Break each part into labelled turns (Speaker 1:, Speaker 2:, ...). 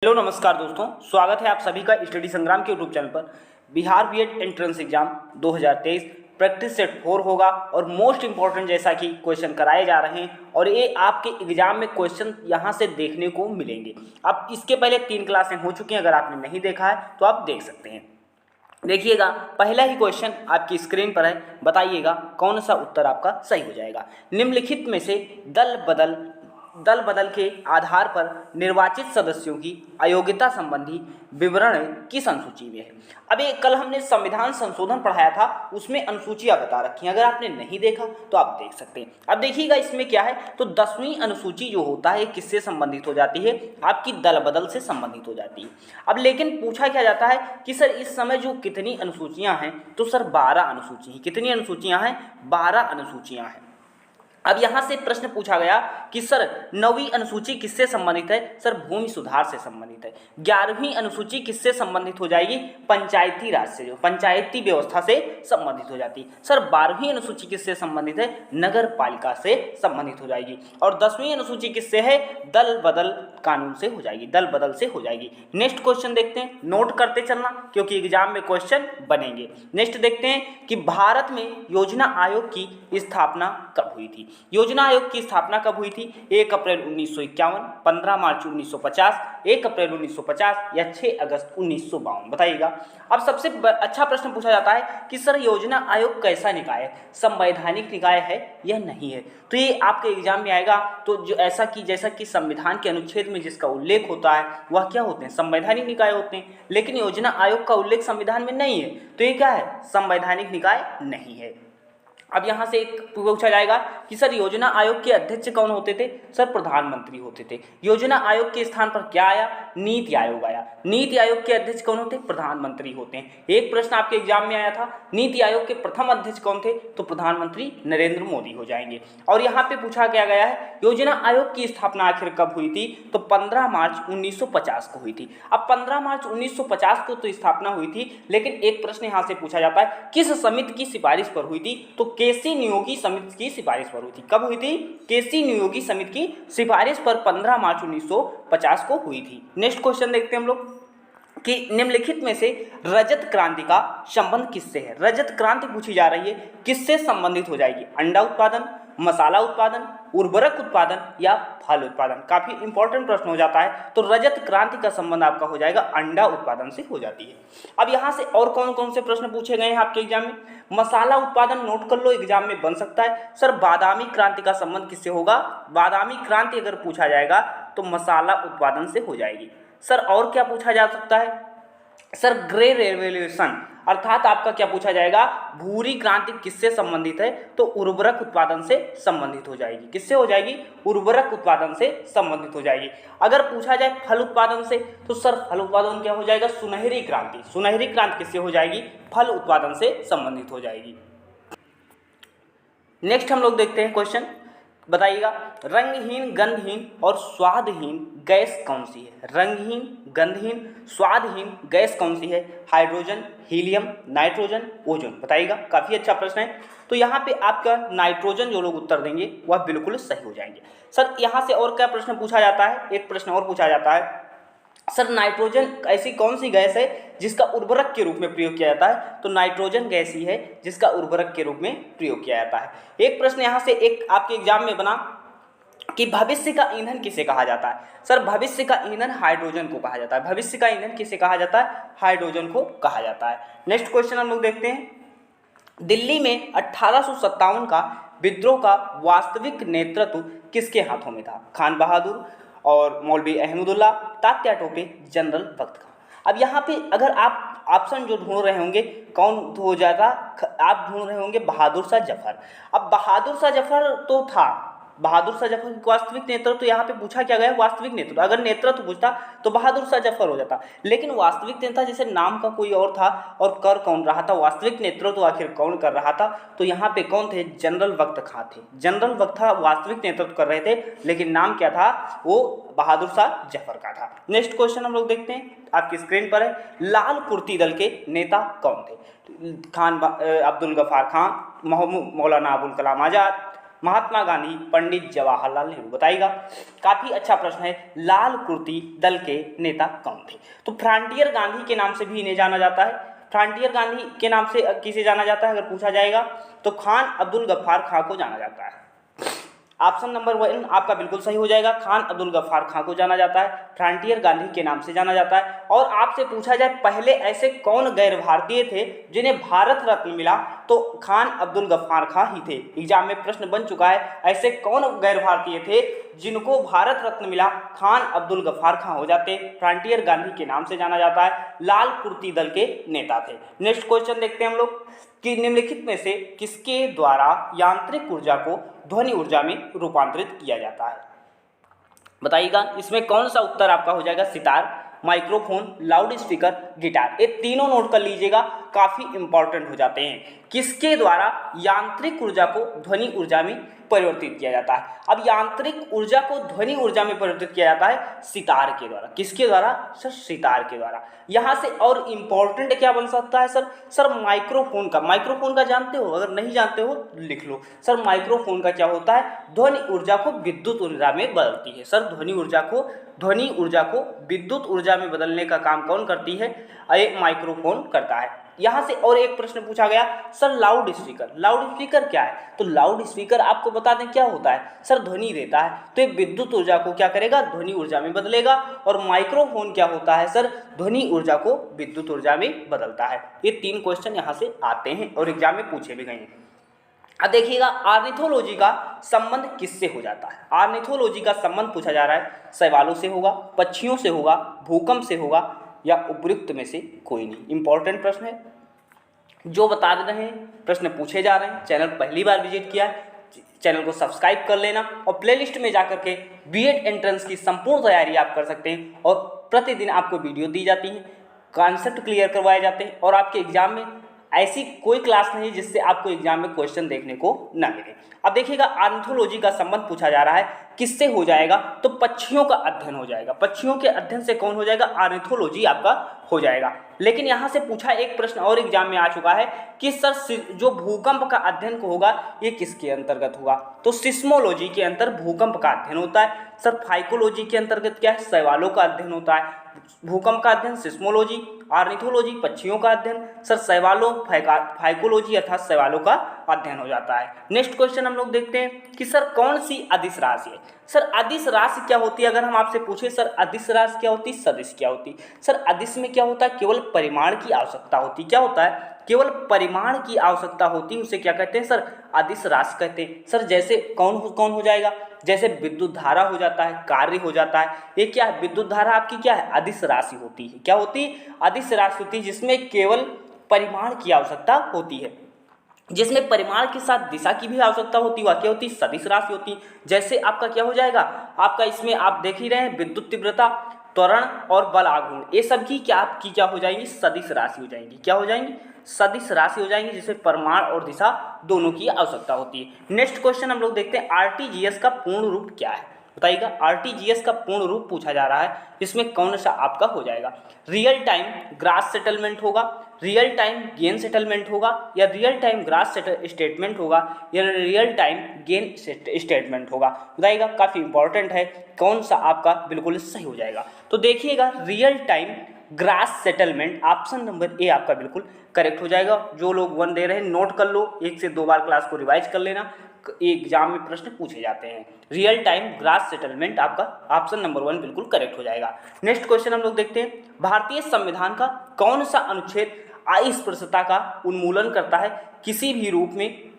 Speaker 1: Hello नमस्कार दोस्तों, स्वागत है आप सभी का स्टडी संग्राम के यूट्यूब चैनल पर। Bihar BEd entrance exam 2023 practice set 4 होगा और मोस्ट इंपॉर्टेंट जैसा कि क्वेश्चन कराए जा रहे हैं और ये आपके एग्जाम में क्वेश्चन यहाँ से देखने को मिलेंगे। अब इसके पहले 3 क्लासें हो चुकी हैं, अगर आपने नहीं देखा है तो आप देख सकते हैं। देखिएगा, पहला ही क्वेश्चन आपकी स्क्रीन पर है, बताइएगा कौन सा उत्तर आपका सही हो जाएगा। निम्नलिखित में से दल बदल के आधार पर निर्वाचित सदस्यों की अयोग्यता संबंधी विवरण किस अनुसूची में है। अभी कल हमने संविधान संशोधन पढ़ाया था, उसमें अनुसूचियां बता रखी हैं, अगर आपने नहीं देखा तो आप देख सकते हैं। अब देखिएगा इसमें क्या है, तो 10वीं अनुसूची जो होता है किससे संबंधित हो जाती है, आपकी दल बदल से संबंधित हो जाती है। अब लेकिन पूछा क्या जाता है कि सर इस समय जो कितनी अनुसूचियां हैं, तो सर 12 अनुसूची हैं। कितनी अनुसूचियां हैं? 12 अनुसूचियां हैं। अब यहाँ से प्रश्न पूछा गया कि सर 9वीं अनुसूची किससे संबंधित है? सर भूमि सुधार से संबंधित है। 11वीं अनुसूची किससे संबंधित हो जाएगी? पंचायती राज से, जो पंचायती व्यवस्था से संबंधित हो जाती है। सर 12वीं अनुसूची किससे संबंधित है? नगर पालिका से संबंधित हो जाएगी। और 10वीं अनुसूची किससे है? दल बदल कानून से हो जाएगी, दल बदल से हो जाएगी। नेक्स्ट क्वेश्चन देखते हैं, नोट करते चलना क्योंकि एग्जाम में क्वेश्चन बनेंगे। नेक्स्ट देखते हैं कि भारत में योजना आयोग की स्थापना कब हुई थी। योजना आयोग की स्थापना कब हुई थी? 1 अप्रैल 1951, 15 मार्च 1950, 1 अप्रैल 1950 या 6 अगस्त 1952। बताइएगा। अब सबसे अच्छा प्रश्न पूछा जाता है कि सर योजना आयोग कैसा निकाय है? संवैधानिक निकाय है या नहीं है? तो ये आपके एग्जाम में आएगा। तो जो ऐसा कि जैसा कि संविधान के अनुच्छेद में जिसका उल्लेख होता है वह क्या होते हैं? संवैधानिक निकाय होते हैं। लेकिन योजना आयोग का उल्लेख संविधान में नहीं है, तो ये क्या है? संवैधानिक निकाय नहीं है। अब यहाँ से एक पूछा जाएगा कि सर योजना आयोग के अध्यक्ष कौन होते थे? सर प्रधानमंत्री होते थे। योजना आयोग के स्थान पर क्या आया? नीति आयोग आया। नीति आयोग के अध्यक्ष कौन होते? प्रधानमंत्री होते हैं। एक प्रश्न आपके एग्जाम में आया था, नीति आयोग के प्रथम अध्यक्ष कौन थे? तो प्रधानमंत्री नरेंद्र मोदी हो जाएंगे। और यहाँ पे पूछा क्या गया है, योजना आयोग की स्थापना आखिर कब हुई थी? तो 15 मार्च 1950 को हुई थी। अब 15 मार्च 1950 को तो स्थापना हुई थी, लेकिन एक प्रश्न यहाँ से पूछा जाता है किस समिति की सिफारिश पर हुई थी? तो केसी नियोगी समिति की सिफारिश पर हुई थी। कब हुई थी? केसी नियोगी समिति की सिफारिश पर 15 मार्च 1950 को हुई थी। नेक्स्ट क्वेश्चन देखते हैं हम लोग कि निम्नलिखित में से रजत क्रांति का संबंध किससे है? रजत क्रांति पूछी जा रही है, किससे संबंधित हो जाएगी? अंडा उत्पादन, मसाला उत्पादन, उर्वरक उत्पादन या फल उत्पादन? काफी इंपॉर्टेंट प्रश्न हो जाता है। तो रजत क्रांति का संबंध आपका हो जाएगा अंडा उत्पादन से हो जाती है। अब यहाँ से और कौन कौन से प्रश्न पूछे गए हैं आपके एग्जाम में? मसाला उत्पादन नोट कर लो, एग्जाम में बन सकता है। सर बादामी क्रांति का संबंध किससे होगा? बादामी क्रांति अगर पूछा जाएगा तो मसाला उत्पादन से हो जाएगी। सर और क्या पूछा जा सकता है? सर ग्रे रेवोल्यूशन अर्थात आपका क्या पूछा जाएगा? भूरी क्रांति किससे संबंधित है? तो उर्वरक उत्पादन से संबंधित हो जाएगी। किससे हो जाएगी? उर्वरक उत्पादन से संबंधित हो जाएगी। अगर पूछा जाए फल उत्पादन से, तो सर फल उत्पादन क्या हो जाएगा? सुनहरी क्रांति। सुनहरी क्रांति किससे हो जाएगी? फल उत्पादन से संबंधित हो जाएगी। नेक्स्ट हम लोग देखते हैं क्वेश्चन, बताइएगा रंगहीन, गंधहीन और स्वादहीन गैस कौन सी है? रंगहीन, गंधहीन, स्वादहीन गैस कौन सी है? Hydrogen, helium, nitrogen, ozone. बताइएगा, काफी अच्छा प्रश्न है। तो यहाँ पे आपका नाइट्रोजन जो लोग उत्तर देंगे वह बिल्कुल सही हो जाएंगे। सर यहाँ से और क्या प्रश्न पूछा जाता है? एक प्रश्न और पूछा जाता है, सर नाइट्रोजन ऐसी कौन सी गैस है जिसका उर्वरक के रूप में प्रयोग किया जाता है? तो नाइट्रोजन गैस ही है जिसका उर्वरक के रूप में प्रयोग किया जाता है। एक प्रश्न यहाँ से एक आपके एग्जाम में बना कि भविष्य का ईंधन किसे कहा जाता है? सर भविष्य का ईंधन हाइड्रोजन को कहा जाता है। भविष्य का ईंधन किसे कहा जाता है? हाइड्रोजन को कहा जाता है। नेक्स्ट क्वेश्चन हम लोग देखते हैं, दिल्ली में 1857 का विद्रोह का वास्तविक नेतृत्व किसके हाथों में था? खान बहादुर और मौलवी अहमदुल्ला, तात्या टोपे, जनरल बख्त खां। अब यहाँ पे अगर आप ऑप्शन जो ढूंढ रहे होंगे कौन हो जाता? आप ढूंढ रहे होंगे बहादुर शाह जफर। अब बहादुर शाह जफर तो था, बहादुर शाह जफर की वास्तविक नेतृत्व, तो यहाँ पे पूछा क्या गया? वास्तविक नेतृत्व। अगर नेतृत्व पूछता तो बहादुर शाह जफर हो जाता, लेकिन वास्तविक नेता जैसे नाम का कोई और था और कर कौन रहा था? वास्तविक नेतृत्व आखिर कौन कर रहा था? तो यहाँ पे कौन थे? जनरल बख्त खां थे। जनरल बख्त खां वास्तविक नेतृत्व कर रहे थे, लेकिन नाम क्या था? वो बहादुर शाह जफर का था। नेक्स्ट क्वेश्चन हम लोग देखते हैं, आपकी स्क्रीन पर है, लाल कुर्ती दल के नेता कौन थे? खान अब्दुल गफार खान, मौलाना अबुल कलाम आजाद, महात्मा गांधी, पंडित जवाहरलाल नेहरू। बताइएगा, काफी अच्छा प्रश्न है। लाल कुर्ती दल के नेता कौन थे? तो फ्रंटियर गांधी के नाम से भी इन्हें जाना जाता है। फ्रंटियर गांधी के नाम से किसे जाना जाता है अगर पूछा जाएगा तो खान अब्दुल गफ्फार खां को जाना जाता है। ऑप्शन नंबर 1 आपका बिल्कुल सही हो जाएगा। खान अब्दुल गफ्फार खां को जाना जाता है, फ्रंटियर गांधी के नाम से जाना जाता है। और आपसे पूछा जाए पहले ऐसे कौन गैर भारतीय थे जिन्हें भारत रत्न मिला, तो खान अब्दुल गफ्फार खां ही थे। एग्जाम में प्रश्न बन चुका है, ऐसे कौन गैर भारतीय थे जिनको भारत रत्न मिला? खान अब्दुल गफ्फार खां हो जाते, फ्रंटियर गांधी के नाम से जाना जाता है, लाल कुर्ती दल के नेता थे। नेक्स्ट क्वेश्चन देखते हैं हम लोग कि निम्नलिखित में से किसके द्वारा यांत्रिक ऊर्जा को ध्वनि ऊर्जा में रूपांतरित किया जाता है? बताइएगा, इसमें कौन सा उत्तर आपका हो जाएगा? Sitar, microphone, loud speaker, guitar. ये तीनों नोट कर लीजिएगा, काफी इंपॉर्टेंट हो जाते हैं। किसके द्वारा यांत्रिक ऊर्जा को ध्वनि ऊर्जा में परिवर्तित किया जाता है? अब यांत्रिक ऊर्जा को ध्वनि ऊर्जा में परिवर्तित किया जाता है सितार के द्वारा। किसके द्वारा? सर सितार के द्वारा। यहाँ से और इम्पोर्टेंट क्या बन सकता है सर माइक्रोफोन का। माइक्रोफोन का जानते हो? अगर नहीं जानते हो लिख लो। सर माइक्रोफोन का क्या होता है? ध्वनि ऊर्जा को विद्युत ऊर्जा में बदलती है। सर ध्वनि ऊर्जा को विद्युत ऊर्जा में बदलने का काम कौन करती है? एक माइक्रोफोन करता है। यहाँ से और एक प्रश्न पूछा गया, सर लाउड स्पीकर क्या है? तो लाउड स्पीकर आपको बता दें क्या होता है? सर ध्वनि देता है, तो ये विद्युत ऊर्जा को क्या करेगा? ध्वनि ऊर्जा में बदलेगा। और माइक्रोफोन क्या होता है? सर ध्वनि ऊर्जा को विद्युत ऊर्जा में बदलता है। ये 3 क्वेश्चन यहाँ से आते हैं और एग्जाम में पूछे भी गए हैं। अब देखिएगा, आर्निथोलॉजी का संबंध किससे हो जाता है? आर्निथोलॉजी का संबंध पूछा जा रहा है, शैवालों से होगा, पक्षियों से होगा, भूकंप से होगा या उपयुक्त में से कोई नहीं। इंपॉर्टेंट प्रश्न है, जो बता रहे हैं, प्रश्न पूछे जा रहे हैं। चैनल पहली बार विजिट किया है, चैनल को सब्सक्राइब कर लेना और प्लेलिस्ट में जाकर के बीएड एंट्रेंस की संपूर्ण तैयारी आप कर सकते हैं। और प्रतिदिन आपको वीडियो दी जाती है, कॉन्सेप्ट क्लियर करवाए जाते हैं और आपके एग्जाम में ऐसी कोई क्लास नहीं जिससे आपको एग्जाम में क्वेश्चन देखने को ना मिले। अब देखिएगा, आर्निथोलॉजी का संबंध पूछा जा रहा है, किससे हो जाएगा? तो पक्षियों का अध्ययन हो जाएगा। पक्षियों के अध्ययन से कौन हो जाएगा? आर्निथोलॉजी आपका हो जाएगा। लेकिन यहाँ से पूछा एक प्रश्न और एग्जाम में आ चुका है कि सर जो भूकंप का अध्ययन होगा ये किसके अंतर्गत होगा? तो सिस्मोलॉजी के अंतर भूकंप का अध्ययन होता है। सर फाइकोलॉजी के अंतर्गत क्या है? शैवालों का अध्ययन होता है। भूकंप का अध्ययन सिस्मोलॉजी, आर्निथोलॉजी पक्षियों का अध्ययन, सर शैवालों फाइकोलॉजी अर्थात शैवालों का अध्ययन हो जाता है। नेक्स्ट क्वेश्चन हम लोग देखते हैं कि सर कौन सी अदिश राशि है? सर अदिश राशि क्या होती है? अगर हम आपसे पूछे सर अदिश राशि क्या होती, सदिश क्या होती? सर अदिश में क्या होता है? केवल परिमाण की आवश्यकता होती। क्या होता है? केवल परिमाण की आवश्यकता होती है, उसे क्या कहते हैं? सर अदिश राशि कहते हैं। सर जैसे कौन हो जाएगा? जैसे विद्युत धारा हो जाता है, कार्य हो जाता है। ये क्या है? विद्युत धारा आपकी क्या है? अदिश राशि होती है। क्या होती है? अदिश राशि होती है, जिसमें केवल परिमाण की आवश्यकता होती है। जिसमें परिमाण के साथ दिशा की भी आवश्यकता होती है, वह क्या होती है? सदिश राशि होती है। जैसे आपका क्या हो जाएगा? आपका इसमें आप देख ही रहे हैं, विद्युत तीव्रता, त्वरण और बल आघूर्ण, ये सब की क्या आपकी क्या हो जाएंगी? सदिश राशि हो जाएंगी। क्या हो जाएंगी? सदिश राशि हो जाएंगी, जिसमें परिमाण और दिशा दोनों की आवश्यकता होती है। नेक्स्ट क्वेश्चन हम लोग देखते हैं, आरटीजीएस का पूर्ण रूप क्या है? बताइएगा, आरटीजीएस का पूर्ण रूप पूछा जा रहा है, इसमें कौन सा आपका हो जाएगा? रियल टाइम ग्रास सेटलमेंट होगा, रियल टाइम गेन सेटलमेंट होगा, या रियल टाइम ग्रास स्टेटमेंट होगा, या रियल टाइम गेन स्टेटमेंट होगा? बताइएगा, काफ़ी इंपॉर्टेंट है, कौन सा आपका बिल्कुल सही हो जाएगा? तो देखिएगा, real time gross settlement, option number A आपका बिल्कुल करेक्ट हो जाएगा। जो लोग 1 दे रहे हैं नोट कर लो, 1 से 2 बार क्लास को रिवाइज कर लेना, एग्जाम में प्रश्न पूछे जाते हैं। रियल टाइम ग्रास सेटलमेंट आपका ऑप्शन नंबर 1 बिल्कुल करेक्ट हो जाएगा। नेक्स्ट क्वेश्चन हम लोग देखते हैं, भारतीय संविधान का कौन सा अनुच्छेद अस्पृश्यता का उन्मूलन करता है किसी भी रूप में,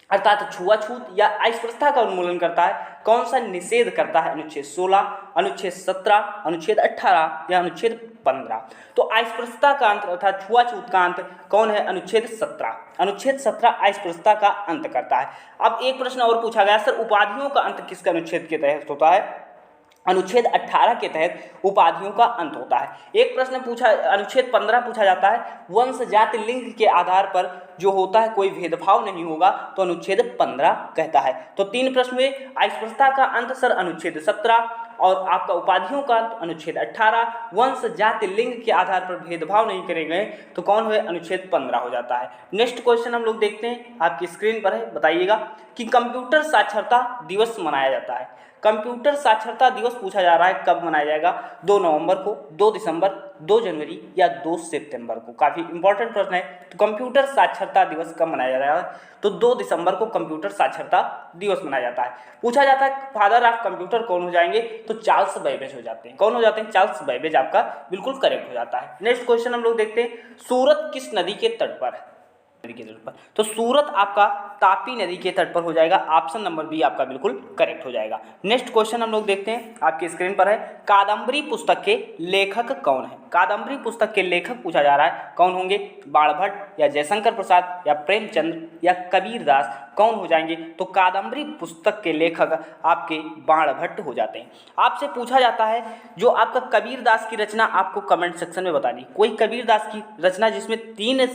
Speaker 1: अर्थात छुआछूत या अस्पृश्यता का उन्मूलन करता है? कौन सा निषेध करता है? अनुच्छेद 16, अनुच्छेद 17, अनुच्छेद 18 या अनुच्छेद 15? तो अस्पृश्यता का अंत अर्थात छुआछूत का अंत कौन है? अनुच्छेद 17। अनुच्छेद 17 अस्पृश्यता का अंत करता है। अब एक प्रश्न और पूछा गया, सर उपाधियों का अंत किसके अनुच्छेद के तहत होता है? अनुच्छेद 18 के तहत उपाधियों का अंत होता है। एक प्रश्न पूछा, अनुच्छेद 15 पूछा जाता है, वंश जाति लिंग के आधार पर जो होता है कोई भेदभाव नहीं होगा, तो अनुच्छेद 15 कहता है। तो 3 प्रश्न में अस्पृश्यता का अंत सर अनुच्छेद 17, और आपका उपाधियों का अनुच्छेद 18, वंश जाति लिंग के आधार पर भेदभाव नहीं करे गए तो कौन हुए, अनुच्छेद 15 हो जाता है। नेक्स्ट क्वेश्चन हम लोग देखते हैं, आपकी स्क्रीन पर है, बताइएगा कि कंप्यूटर साक्षरता दिवस मनाया जाता है। कंप्यूटर साक्षरता दिवस पूछा जा रहा है कब मनाया जाएगा, 2 नवंबर को, 2 दिसंबर, 2 जनवरी या 2 सितंबर को। काफ़ी इंपॉर्टेंट प्रश्न है। तो कंप्यूटर साक्षरता दिवस कब मनाया जा रहा है, तो 2 दिसंबर को कंप्यूटर साक्षरता दिवस मनाया जाता है। पूछा जाता है फादर ऑफ कंप्यूटर कौन हो जाएंगे, तो चार्ल्स बैबेज हो जाते हैं। कौन हो जाते हैं, चार्ल्स बैबेज आपका बिल्कुल करेक्ट हो जाता है। नेक्स्ट क्वेश्चन हम लोग देखते हैं, सूरत किस नदी के तट पर है, नदी के तट पर, तो सूरत आपका तापी नदी के तट पर हो जाएगा। ऑप्शन नंबर बी आपका बिल्कुल करेक्ट हो जाएगा। नेक्स्ट क्वेश्चन हम लोग देखते हैं, आपकी स्क्रीन पर है, कादम्बरी पुस्तक के लेखक कौन है। कादम्बरी पुस्तक के लेखक पूछा जा रहा है, कौन होंगे, बाणभट्ट या जयशंकर प्रसाद या प्रेमचंद या कबीर दास, कौन हो जाएंगे, तो कादम्बरी पुस्तक के लेखक आपके बाणभट्ट हो जाते हैं। आपसे पूछा जाता है जो आपका कबीर दास की रचना, आपको कमेंट सेक्शन में बतानी, कोई कबीर दास की रचना जिसमें 3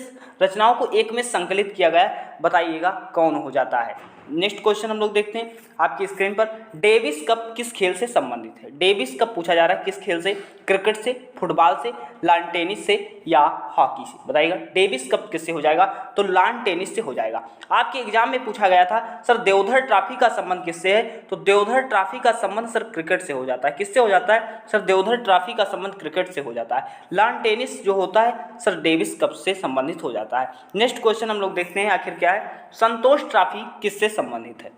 Speaker 1: रचनाओं को एक में संकलित किया गया, बताइएगा कौन हो जाता है। नेक्स्ट क्वेश्चन हम लोग देखते हैं, आपकी स्क्रीन पर, डेविस कप किस खेल से संबंधित है। डेविस कप पूछा जा रहा है किस खेल से, क्रिकेट से, फुटबॉल से, लॉन टेनिस से या हॉकी से, बताइएगा डेविस कप किससे हो जाएगा, तो लॉन टेनिस से हो जाएगा। आपके एग्जाम में पूछा गया था सर देवधर ट्रॉफी का संबंध किससे है, तो देवधर ट्रॉफी का संबंध सर क्रिकेट से हो जाता है। किससे हो जाता है, सर देवधर ट्रॉफी का संबंध क्रिकेट से हो जाता है। लॉन टेनिस जो होता है सर डेविस कप से संबंधित हो जाता है। नेक्स्ट क्वेश्चन हम लोग देखते हैं, आखिर क्या है, संतोष ट्रॉफी किससे संबंधित है।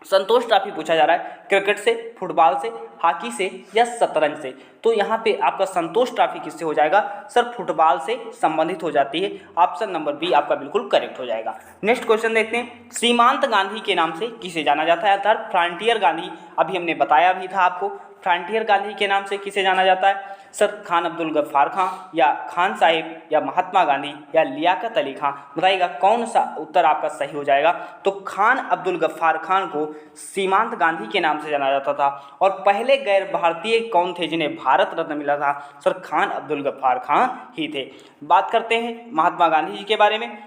Speaker 1: संतोष ट्रॉफी पूछा जा रहा है क्रिकेट से, फुटबॉल से, हॉकी से या शतरंज से, तो यहाँ पे आपका संतोष ट्रॉफी किससे हो जाएगा, सर फुटबॉल से संबंधित हो जाती है। ऑप्शन नंबर बी आपका बिल्कुल करेक्ट हो जाएगा। नेक्स्ट क्वेश्चन देखते हैं, सीमांत गांधी के नाम से किसे जाना जाता है, अर्थात फ्रंटियर गांधी, अभी हमने बताया भी था आपको, फ्रंटियर गांधी के नाम से किसे जाना जाता है, सर खान अब्दुल गफ्फार खां या खान साहिब या महात्मा गांधी या लियाकत अली खां, बताइएगा कौन सा उत्तर आपका सही हो जाएगा, तो खान अब्दुल गफ्फार खान को सीमांत गांधी के नाम से जाना जाता था। और पहले गैर भारतीय कौन थे जिन्हें भारत रत्न मिला था, सर खान अब्दुल गफ्फार खान ही थे। बात करते हैं महात्मा गांधी जी के बारे में,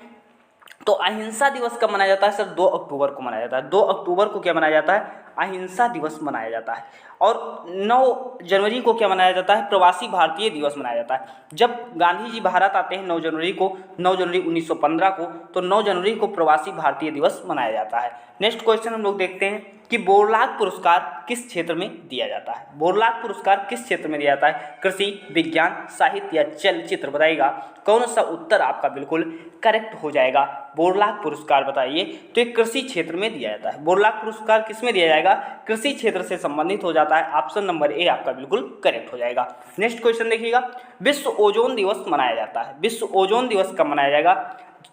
Speaker 1: तो अहिंसा दिवस कब मनाया जाता है, सर 2 अक्टूबर को मनाया जाता है। 2 अक्टूबर को क्या मनाया जाता है, अहिंसा दिवस मनाया जाता है। और 9 जनवरी को क्या मनाया जाता है, प्रवासी भारतीय दिवस मनाया जाता है। जब गांधी जी भारत आते हैं 9 जनवरी को, 9 जनवरी 1915 को, तो 9 जनवरी को प्रवासी भारतीय दिवस मनाया जाता है। नेक्स्ट क्वेश्चन हम लोग देखते हैं कि बोरलाग पुरस्कार किस क्षेत्र में दिया जाता है। बोरलाग पुरस्कार किस क्षेत्र में दिया जाता है, कृषि, विज्ञान, साहित्य या चलचित्र, बताइएगा कौन सा उत्तर आपका बिल्कुल करेक्ट हो जाएगा। बोरलाग पुरस्कार बताइए, तो ये कृषि क्षेत्र में दिया जाता है। बोरलाग पुरस्कार किस में दिया जाएगा, कृषि क्षेत्र से संबंधित हो जाता है। ऑप्शन नंबर ए आपका बिल्कुल करेक्ट हो जाएगा। नेक्स्ट क्वेश्चन देखिएगा, विश्व ओजोन दिवस मनाया जाता है। विश्व ओजोन दिवस कब मनाया जाएगा,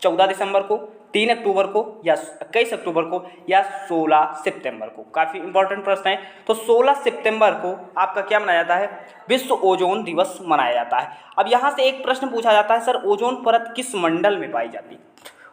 Speaker 1: 14 दिसंबर को, 3 अक्टूबर को या 21 अक्टूबर को या 16 सितंबर को। काफ़ी इंपॉर्टेंट प्रश्न है। तो 16 सितंबर को आपका क्या मनाया जाता है, विश्व ओजोन दिवस मनाया जाता है। अब यहाँ से एक प्रश्न पूछा जाता है, सर ओजोन परत किस मंडल में पाई जाती है।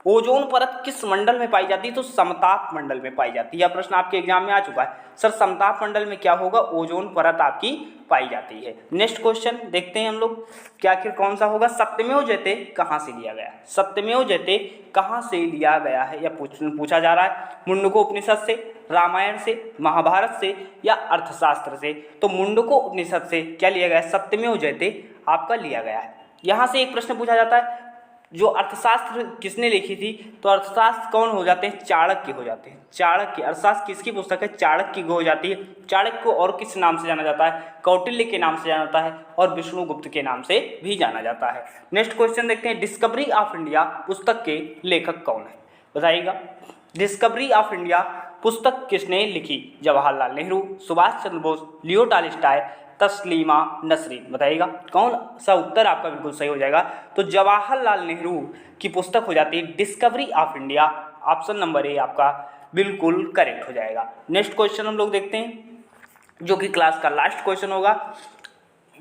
Speaker 1: ओजोन परत किस मंडल में पाई जाती है, तो समताप मंडल में पाई जाती है। यह प्रश्न आपके एग्जाम में आ चुका है, सर समताप मंडल में क्या होगा, ओजोन परत आपकी पाई जाती है। नेक्स्ट क्वेश्चन देखते हैं हम लोग, क्या आखिर कौन सा होगा, सत्यमेव जयते कहाँ से लिया गया है। सत्यमेव जयते कहाँ से लिया गया है, यह पूछा जा रहा है। मुंडको उपनिषद से, रामायण से, महाभारत से या अर्थशास्त्र से। तो मुंडको उपनिषद से क्या लिया गया है, सत्यमेव जयते आपका लिया गया है। यहाँ से एक प्रश्न पूछा जाता है, जो अर्थशास्त्र किसने लिखी थी, तो अर्थशास्त्र कौन हो जाते हैं, चाणक्य हो जाते हैं। चाणक्य, अर्थशास्त्र किसकी पुस्तक है, चाणक्य की हो जाती है। चाणक्य को और किस नाम से जाना जाता है, कौटिल्य के नाम से जाना जाता है और विष्णुगुप्त के नाम से भी जाना जाता है। नेक्स्ट क्वेश्चन देखते हैं, डिस्कवरी ऑफ इंडिया पुस्तक के लेखक कौन है, बताइएगा। डिस्कवरी ऑफ इंडिया पुस्तक किसने लिखी, जवाहरलाल नेहरू, सुभाष चंद्र बोस, लियो टॉल्स्टॉय, तस्लीमा नसरीन, बताइएगा कौन सा उत्तर आपका बिल्कुल सही हो जाएगा। तो जवाहरलाल नेहरू की पुस्तक हो जाती है discovery of India. Option number A आपका बिल्कुल करेक्ट हो जाएगा। नेक्स्ट क्वेश्चन हम लोग देखते हैं, जो कि क्लास का लास्ट क्वेश्चन होगा,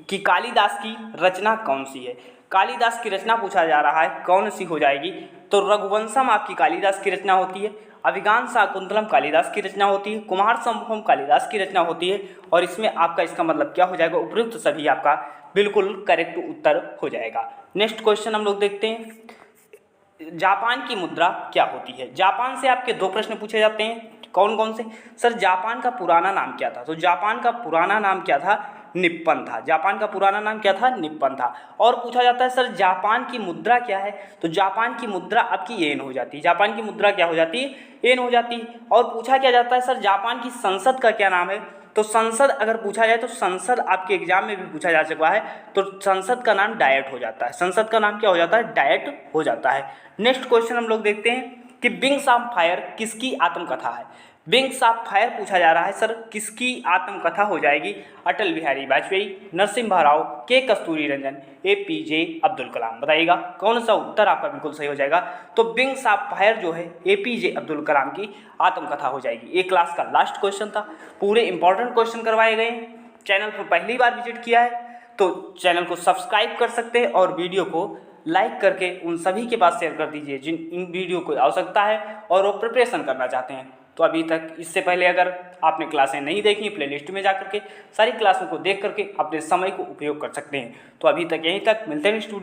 Speaker 1: कि कालिदास की रचना कौन सी है। कालिदास की रचना पूछा जा रहा है, कौन सी हो जाएगी, तो रघुवंशम आपकी कालिदास की रचना होती है, अभिज्ञान शाकुंतलम कालिदास की रचना होती है, कुमार संभवम कालिदास की रचना होती है। और इसमें आपका इसका मतलब क्या हो जाएगा, उपयुक्त सभी आपका बिल्कुल करेक्ट उत्तर हो जाएगा। नेक्स्ट क्वेश्चन हम लोग देखते हैं, जापान की मुद्रा क्या होती है। जापान से आपके 2 प्रश्न पूछे जाते हैं। कौन कौन से? सर जापान का पुराना नाम क्या था? तो जापान का पुराना नाम क्या था? निप्पन था। जापान का पुराना नाम क्या था? निप्पन था। और पूछा जाता है सर जापान की मुद्रा क्या है? तो जापान की मुद्रा आपकी येन हो जाती है। जापान की मुद्रा क्या हो जाती है? येन हो जाती है। और पूछा क्या जाता है सर जापान की संसद का क्या नाम है? तो संसद अगर पूछा जाए तो संसद आपके एग्जाम में भी पूछा जा चुका है, तो संसद का नाम डायट हो जाता है। संसद का नाम क्या हो जाता है? डायट हो जाता है। नेक्स्ट क्वेश्चन हम लोग देखते हैं कि विंग्स ऑफ फायर किसकी आत्मकथा है? विंग्स ऑफ फायर पूछा जा रहा है सर किसकी आत्मकथा हो जाएगी? अटल बिहारी वाजपेयी, नरसिम्हा राव, के कस्तूरी रंजन, एपीजे अब्दुल कलाम। बताइएगा कौन सा उत्तर आपका बिल्कुल सही हो जाएगा? तो विंग्स ऑफ फायर जो है एपीजे अब्दुल कलाम की आत्मकथा हो जाएगी। एक क्लास का लास्ट क्वेश्चन था, पूरे इंपॉर्टेंट क्वेश्चन करवाए गए हैं। चैनल पर पहली बार विजिट किया है तो चैनल को सब्सक्राइब कर सकते हैं और वीडियो को लाइक करके उन सभी के पास शेयर कर दीजिए जिन इन वीडियो को आवश्यकता है और वो प्रिपरेशन करना चाहते हैं। तो अभी तक इससे पहले अगर आपने क्लासें नहीं देखी, प्लेलिस्ट में जाकर के सारी क्लासों को देख करके अपने समय को उपयोग कर सकते हैं। तो अभी तक यहीं तक, मिलते हैं स्टूडेंट।